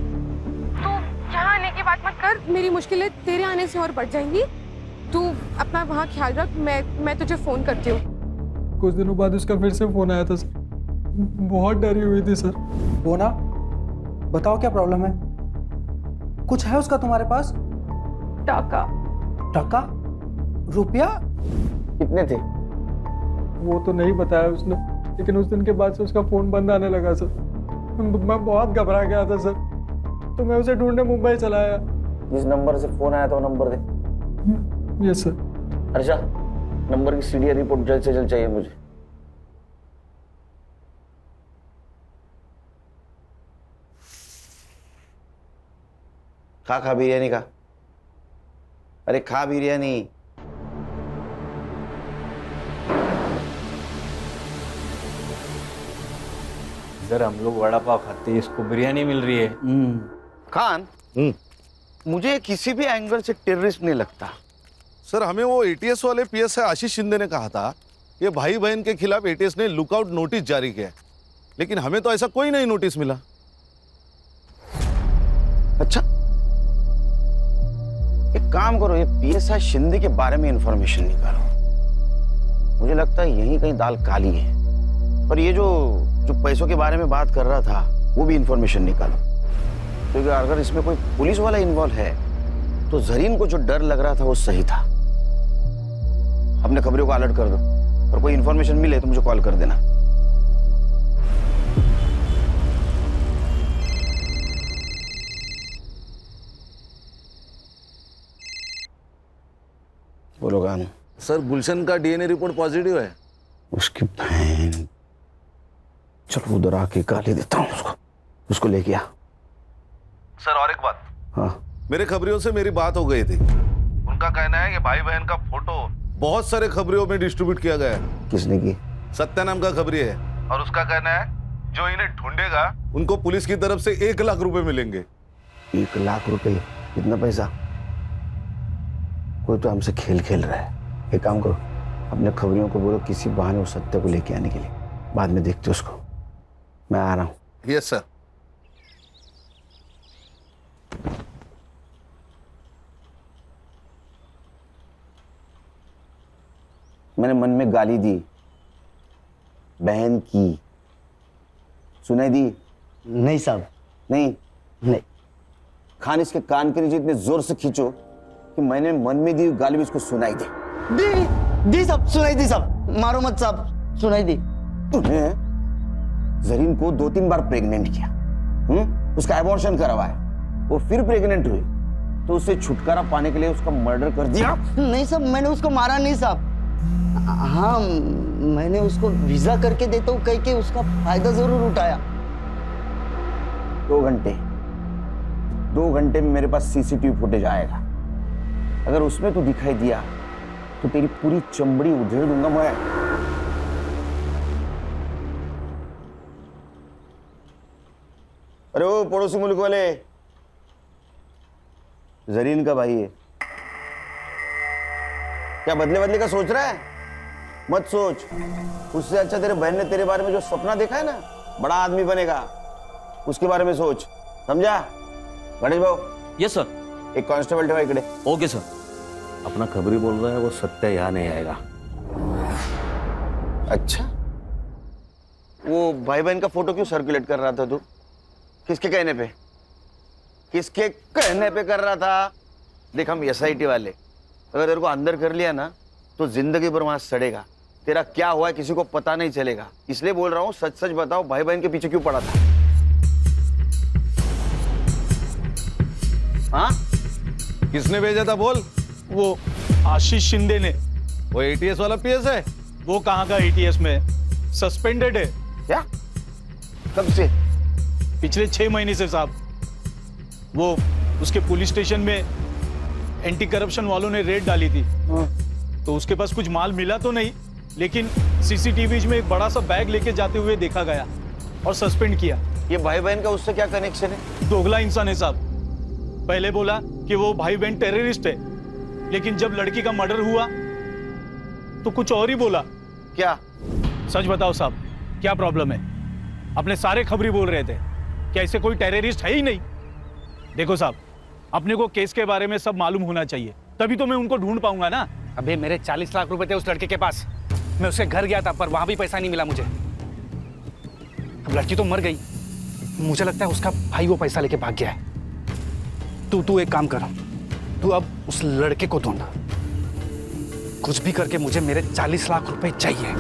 तो यहाँ आने की बात मत कर, मेरी मुश्किलें तेरे आने से और बढ़ जाएंगी। तू अपना वहाँ ख्याल रख, मैं तुझे फोन करती हूँ। कुछ दिनों बाद उसका फिर से फोन आया था सर। बहुत डरी हुई थी सर। वो ना, बताओ क्या प्रॉब्लम है? कुछ है उसका तुम्हारे पास? टाका। टाका? रुपया? कितने थे? वो तो नहीं बताया उसने, लेकिन उस दिन के बाद से उसका फोन बंद आने लगा सर। मैं बहुत घबरा गया था सर, तो मैं उसे ढूंढने मुंबई चला आया। जिस नंबर से फोन आया था वो नंबर दे। Yes sir. अच्छा, नंबर की सीडीआर रिपोर्ट जल्द से जल्द चाहिए मुझे। खा बिरयानी खा। अरे खा बिरयानी। इधर हम लोग वड़ा पाव खाते हैं, इसको बिरयानी मिल रही है। खान, मुझे किसी भी एंगल से टेररिस्ट नहीं लगता। सर हमें वो एटीएस वाले पीएसआई आशीष शिंदे ने कहा था ये भाई बहन के खिलाफ एटीएस ने लुकआउट नोटिस जारी किया, लेकिन हमें तो ऐसा कोई नहीं नोटिस मिला। अच्छा, एक काम करो, ये पीएसआई शिंदे के बारे में इंफॉर्मेशन निकालो। मुझे लगता है यहीं कहीं दाल काली है। और ये जो पैसों के बारे में बात कर रहा था वो भी इंफॉर्मेशन निकालो, क्योंकि अगर इसमें कोई पुलिस वाला इन्वॉल्व है तो जरीन को जो डर लग रहा था वो सही था। अपने खबरों को अलर्ट कर दो और कोई इंफॉर्मेशन मिले तो मुझे कॉल कर देना। बोलो गान। सर गुलशन का डीएनए रिपोर्ट पॉजिटिव है। उसकी बहन, चलो उधर आके गाली देता हूँ उसको लेके आ। सर और एक बात। हाँ, मेरे खबरियों से मेरी बात हो गई थी। उनका कहना है कि भाई बहन का फोटो बहुत सारे खबरियों में डिस्ट्रीब्यूट किया गया है। किसने की? सत्या नाम का खबरी है, और उसका कहना है जो इन्हें ढूंढेगा उनको पुलिस की तरफ से 1 लाख रुपए मिलेंगे। 1 लाख रुपए? कितना पैसा? कोई तो हमसे खेल खेल रहा है। एक काम करो, अपने खबरियों को बोलो किसी बहाने उस सत्य को लेके आने के लिए, बाद में देखते उसको। मैं आ रहा हूँ। Yes sir. मैंने मन में गाली दी, बहन की, सुनाई दी? नहीं साहब। नहीं। खान इसके कान के नीचे इतने जोर से खींचो कि मैंने मन में दी गाली भी इसको सुनाई दे। दी साहब, सुनाई दी साहब, मारो मत साहब, सुनाई दी। तूने जरीन को 2-3 बार प्रेग्नेंट किया, उसका एबॉर्शन करवाया, वो फिर प्रेग्नेंट हुई, तो उससे छुटकारा पाने के लिए उसका मर्डर कर दिया? नहीं साहब, मैंने उसको मारा नहीं साहब। हाँ, मैंने उसको वीजा करके देता हूँ कह के उसका फायदा जरूर उठाया। 2 घंटे में मेरे पास सीसीटीवी फुटेज आएगा। अगर उसमें तू दिखाई दिया तो तेरी पूरी चमड़ी उधेड़ दूंगा मैं। अरे वो पड़ोसी मुल्क वाले, जरीन का भाई है, क्या बदले का सोच रहा है? मत सोच। उससे अच्छा तेरे बहन ने तेरे बारे में जो सपना देखा है ना, बड़ा आदमी बनेगा, उसके बारे में सोच, समझा? गणेश भाऊ। Yes sir. एक कांस्टेबल ठेवा इकडे। Okay sir. अपना खबरी बोल रहा है, वो सत्य यहाँ नहीं आएगा। अच्छा, वो भाई बहन का फोटो क्यों सर्कुलेट कर रहा था तू? किसके कहने पे? किसके कहने पे कर रहा था? देख, हम एसआईटी वाले, अगर तेरे को अंदर कर लिया ना तो जिंदगी भर वहां सड़ेगा। तेरा क्या हुआ है किसी को पता नहीं चलेगा, इसलिए बोल रहा हूँ, सच सच बताओ, भाई बहन के पीछे क्यों पड़ा था? हाँ? किसने भेजा था बोल? वो आशीष शिंदे ने। वो एटीएस वाला पीएस है? वो कहाँ का एटीएस में, सस्पेंडेड है। क्या? कब से? पिछले 6 महीने से साहब। वो उसके पुलिस स्टेशन में एंटी करप्शन वालों ने रेड डाली थी, तो उसके पास कुछ माल मिला तो नहीं, लेकिन सीसीटीवी में एक बड़ा सा बैग लेके जाते हुए देखा गया और सस्पेंड किया। ये भाई बहन का उससे क्या कनेक्शन है? दोगला इंसान है साहब। पहले बोला कि वो भाई बहन टेररिस्ट है, लेकिन जब लड़की का मर्डर हुआ तो कुछ और ही बोला। क्या? सच बताओ साहब, क्या प्रॉब्लम है? अपने सारे खबरी बोल रहे थे कि ऐसे कोई टेररिस्ट है ही नहीं। देखो साहब, अपने को केस के बारे में सब मालूम होना चाहिए, तभी तो मैं उनको ढूंढ पाऊंगा ना। अबे मेरे 40 लाख रुपए थे उस लड़के के पास, मैं उसके घर गया था पर वहां भी पैसा नहीं मिला मुझे। अब लड़की तो मर गई, मुझे लगता है उसका भाई वो पैसा लेके भाग गया है। तू एक काम कर, तू अब उस लड़के को ढूंढ, कुछ भी करके मुझे मेरे 40 लाख रुपए चाहिए।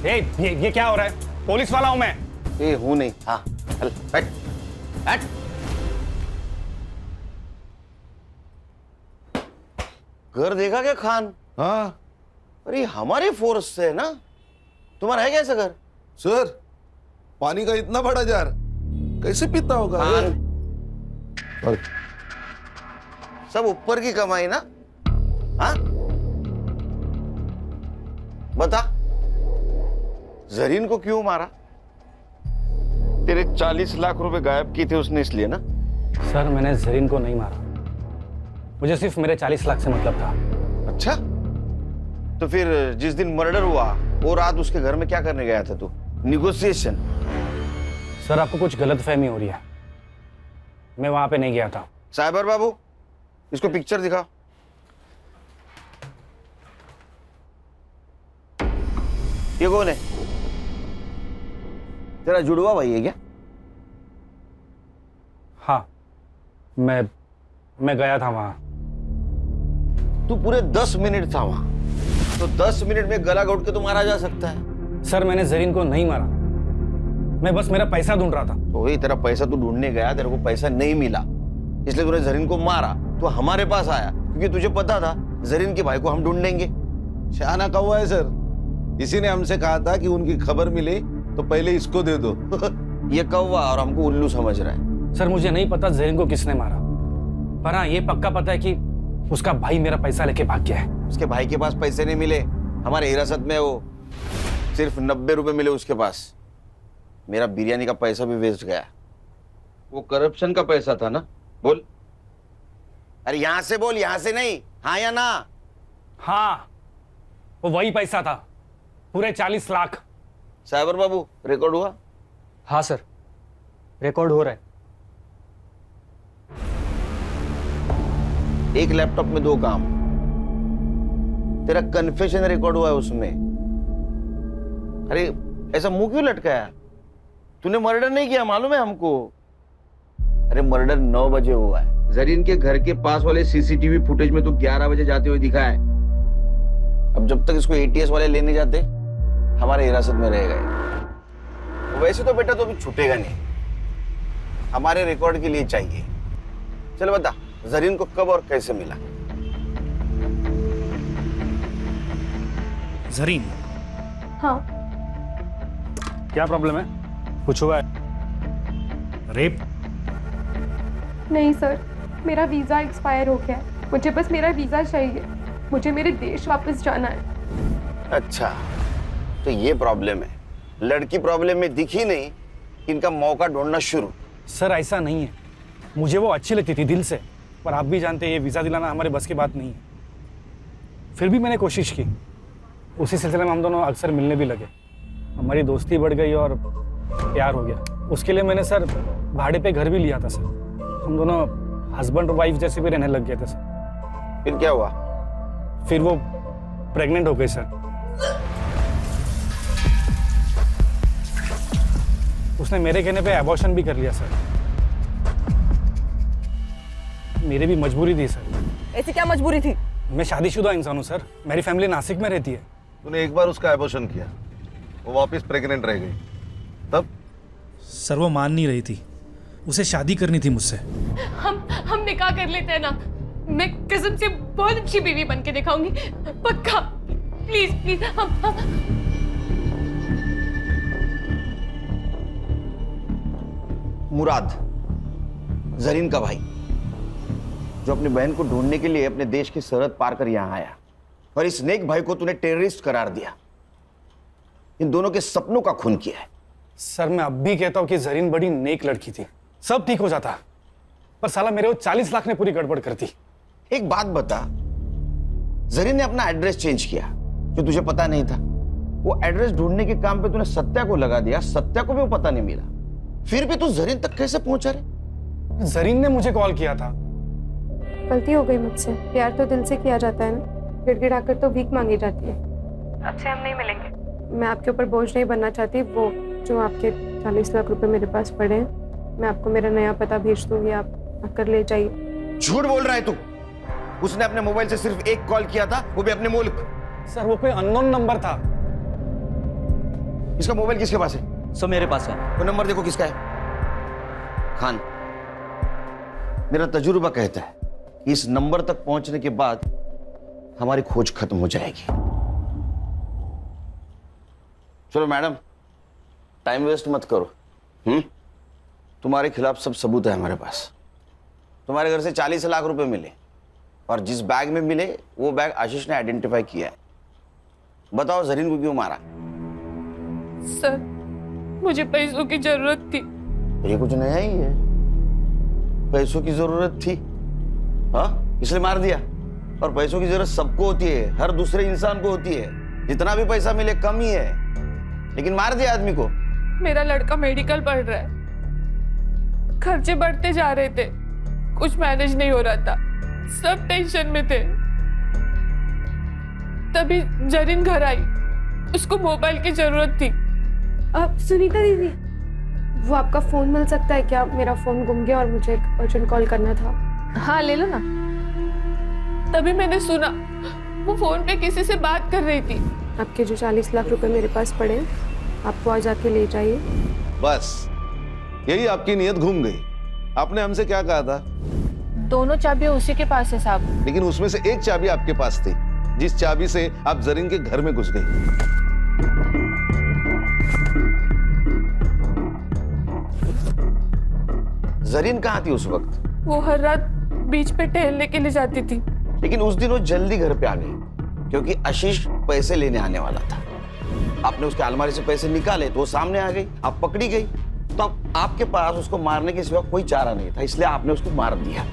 ये क्या हो रहा है? पुलिस वाला हूं मैं। हूं नहीं। हाँ, चल बैठ बैठ। घर देखा क्या खान? हाँ। अरे हमारे फोर्स से है ना, तुम्हारा है कैसा घर? सर, पानी का इतना बड़ा जार कैसे पीता होगा? और सब ऊपर की कमाई ना? हाँ, बता, जरीन को क्यों मारा? तेरे 40 लाख रुपए गायब किए थे उसने, इसलिए ना? सर, मैंने जरीन को नहीं मारा, मुझे सिर्फ मेरे 40 लाख से मतलब था। अच्छा, तो फिर जिस दिन मर्डर हुआ वो रात उसके घर में क्या करने गया था तू? निगोशिएशन? सर, आपको कुछ गलतफहमी हो रही है, मैं वहां पे नहीं गया था। साइबर बाबू, इसको पिक्चर दिखाओ। ये कौन है? तेरा जुड़वा भाई है क्या? हाँ, मैं गया था वहां। तू पूरे 10 मिनट था वहां, तो 10 मिनट में गला घोट के तो मारा जा सकता है। सर, मैंने जरीन को नहीं मारा, मैं बस मेरा पैसा ढूंढ रहा था। तो वही तेरा पैसा तू ढूंढने गया, तेरे को पैसा नहीं मिला, इसलिए तूने जरीन को मारा। तो हमारे पास आया क्योंकि तुझे पता था जरीन के भाई को हम ढूंढ लेंगे। शाना कौवा है सर, इसी ने हमसे कहा था कि उनकी खबर मिले तो पहले इसको दे दो। ये कौवा और हमको उल्लू समझ रहा है। सर, मुझे नहीं पता जरीन को किसने मारा, पर हाँ ये पक्का पता है कि उसका भाई मेरा पैसा लेके भाग गया है। उसके भाई के पास पैसे नहीं मिले, हमारे हिरासत में वो सिर्फ 90 रुपए मिले उसके पास। मेरा बिरयानी का पैसा भी वेस्ट गया। वो करप्शन का पैसा था ना? बोल। अरे यहां से बोल, यहां से नहीं। हाँ या ना? हाँ, वो वही पैसा था, पूरे 40 लाख। साइबर बाबू, रिकॉर्ड हुआ? हाँ सर, रिकॉर्ड हो रहा है। एक लैपटॉप में 2 काम। तेरा कन्फेशन रिकॉर्ड हुआ है उसमें। अरे ऐसा मुंह क्यों लटकाया? तूने मर्डर नहीं किया, मालूम है हमको। अरे मर्डर 9 बजे हुआ है। जरीन के घर के पास वाले सीसीटीवी फुटेज में तो 11 बजे जाते हुए दिखा है। अब जब तक इसको एटीएस वाले लेने जाते, हमारे हिरासत में रहेगा ये। वैसे तो बेटा तो अभी छूटेगा नहीं, हमारे रिकॉर्ड के लिए चाहिए। चल बता, जरीन को कब और कैसे मिला? जरीन, हाँ। क्या प्रॉब्लम है? कुछ हुआ है? रेप? नहीं सर, मेरा वीज़ा एक्सपायर हो गया है। मुझे बस मेरा वीज़ा चाहिए। मुझे मेरे देश वापस जाना है। अच्छा, तो ये प्रॉब्लम है। लड़की प्रॉब्लम में दिखी नहीं, इनका मौका ढूंढना शुरू। सर ऐसा नहीं है, मुझे वो अच्छी लगती थी दिल से, पर आप भी जानते हैं ये वीज़ा दिलाना हमारे बस की बात नहीं है। फिर भी मैंने कोशिश की। उसी सिलसिले में हम दोनों अक्सर मिलने भी लगे। हमारी दोस्ती बढ़ गई और प्यार हो गया। उसके लिए मैंने सर भाड़े पे घर भी लिया था सर। हम दोनों हस्बैंड और वाइफ जैसे भी रहने लग गए थे सर। फिर क्या हुआ? फिर वो प्रेग्नेंट हो गई सर। उसने मेरे कहने पे अबॉर्शन भी कर लिया सर। मेरी भी मजबूरी थी सर। ऐसी क्या मजबूरी थी? मैं शादीशुदा इंसान हूँ सर। मेरी फैमिली नासिक में रहती है। तूने एक बार उसका एबॉर्शन किया, वो वापस प्रेग्नेंट रह गई, तब? सर वो मान नहीं रही थी, उसे शादी करनी थी मुझसे। हम निकाह कर लेते हैं ना। मैं कसम से बहुत अच्छी बीवी बन के दिखाऊंगी, पक्का। प्लीज प्लीज हम। मुराद, जरीन का भाई, जो अपनी बहन को ढूंढने के लिए अपने देश की सरहद पार कर यहां आया, और इस नेक भाई को तूने टेररिस्ट करार दिया। इन दोनों के सपनों का खून किया है। सर मैं अब भी कहता हूँ कि जरीन बड़ी नेक लड़की थी, सब ठीक हो जाता, पर साला मेरे वो 40 लाख ने पूरी गड़बड़ कर दी। एक बात बता, जरीन ने अपना एड्रेस चेंज किया जो तुझे पता नहीं था। वो एड्रेस ढूंढने के काम पे तूने सत्या को लगा दिया, सत्या को भी वो पता नहीं मिला। फिर भी तू जरीन तक कैसे पहुंचा रे? जरीन ने मुझे कॉल किया था। गलती हो गई मुझसे। प्यार तो दिल से किया जाता है ना, गिड़गिड़ाकर तो भीख मांगी जाती है। अब से हम नहीं मिलेंगे। मैं आपके ऊपर बोझ नहीं बनना चाहती। वो जो आपके 40 लाख रुपए मेरे पास पड़े हैं, मैं आपको मेरा नया पता भेज दूंगी, आप आकर ले जाइए। झूठ बोल रहा है तू। उसने अपने मोबाइल से सिर्फ एक कॉल किया था, वो भी अपने मुल्क। सर वो कोई अननोन नंबर था। इसका मोबाइल किसके पास है? सर मेरे पास है। वो नंबर देखो किसका है। खान, मेरा तजुर्बा कहता है कि इस नंबर तक पहुंचने के बाद हमारी खोज खत्म हो जाएगी। चलो मैडम, टाइम वेस्ट मत करो। तुम्हारे खिलाफ सब सबूत है हमारे पास। तुम्हारे घर से 40 लाख रुपए मिले, और जिस बैग में मिले वो बैग आशीष ने आइडेंटिफाई किया है। बताओ जरीन को क्यों मारा? सर मुझे पैसों की जरूरत थी। ये कुछ नया ही है, पैसों की जरूरत थी, हाँ इसलिए मार दिया। और पैसों की जरूरत सबको होती है, हर दूसरे इंसान को होती है। जितना भी पैसा मिले कम ही है, लेकिन मार दिया आदमी को। मेरा लड़का मेडिकल पढ़ रहा है, खर्चे बढ़ते जा रहे थे, कुछ मैनेज नहीं हो रहा था, सब टेंशन में थे। तभी जरीन घर आई, उसको मोबाइल की जरूरत थी। अब सुनीता दीदी, वो आपका फोन मिल सकता है क्या? मेरा फोन गुम गया और मुझे एक अर्जेंट कॉल करना था। हाँ ले लो ना। तभी मैंने सुना वो फोन पे किसी से बात कर रही थी। आपके जो 40 लाख रुपए मेरे पास पड़े हैं, आप वो आज आके ले जाइए। बस यही आपकी नीयत घूम गई। आपने हमसे क्या कहा था? दोनों चाबियां उसी के पास है साहब। लेकिन उसमें से एक चाबी आपके पास थी, जिस चाबी से आप जरीन के घर में घुस गई। जरीन कहाँ थी उस वक्त? वो हर रात बीच पे टहलने के लिए जाती थी। लेकिन उस दिन वो जल्दी घर पे आ गई, क्योंकि आशीष पैसे लेने आने वाला था। आपने उसके अलमारी से पैसे निकाले तो वो सामने आ गई, आप पकड़ी गई। तो अब आपके पास उसको मारने के सिवा कोई चारा नहीं था, इसलिए आपने उसको मार दिया।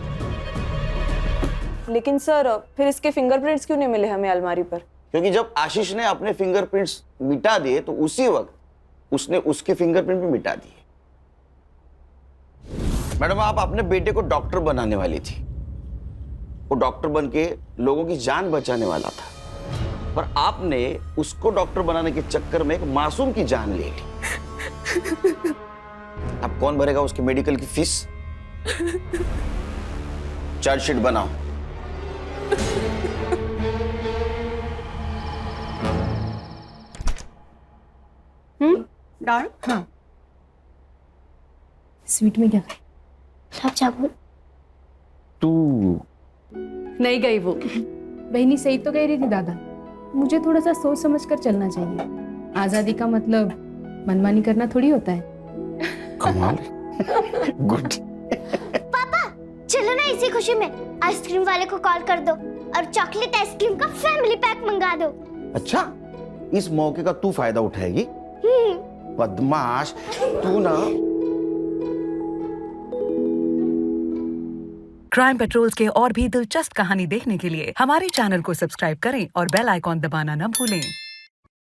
लेकिन सर फिर इसके फिंगरप्रिंट्स क्यों नहीं मिले हमें अलमारी पर? क्योंकि जब आशीष ने अपने फिंगरप्रिंट्स मिटा दिए तो उसी वक्त उसने उसके फिंगरप्रिंट भी मिटा दिए। मैडम, आप अपने बेटे को डॉक्टर बनाने वाली थी, वो डॉक्टर बन के लोगों की जान बचाने वाला था, पर आपने उसको डॉक्टर बनाने के चक्कर में एक मासूम की जान ले ली। अब कौन भरेगा उसकी मेडिकल की फीस? चार्जशीट बनाओ। डाल। हाँ। स्वीट में क्या खाए? गुलाब जामुन। तू नहीं गई वो। बहनी सही तो कह रही थी दादा, मुझे थोड़ा सा सोच समझ कर चलना चाहिए। आजादी का मतलब मनमानी करना थोड़ी होता है। कमाल। गुड। पापा चलो ना, इसी खुशी में आइसक्रीम वाले को कॉल कर दो और चॉकलेट आइसक्रीम का फैमिली पैक मंगा दो। अच्छा, इस मौके का तू फायदा उठाएगी? बदमाश तू ना। क्राइम पेट्रोल्स के और भी दिलचस्प कहानी देखने के लिए हमारे चैनल को सब्सक्राइब करें और बेल आइकॉन दबाना न भूलें।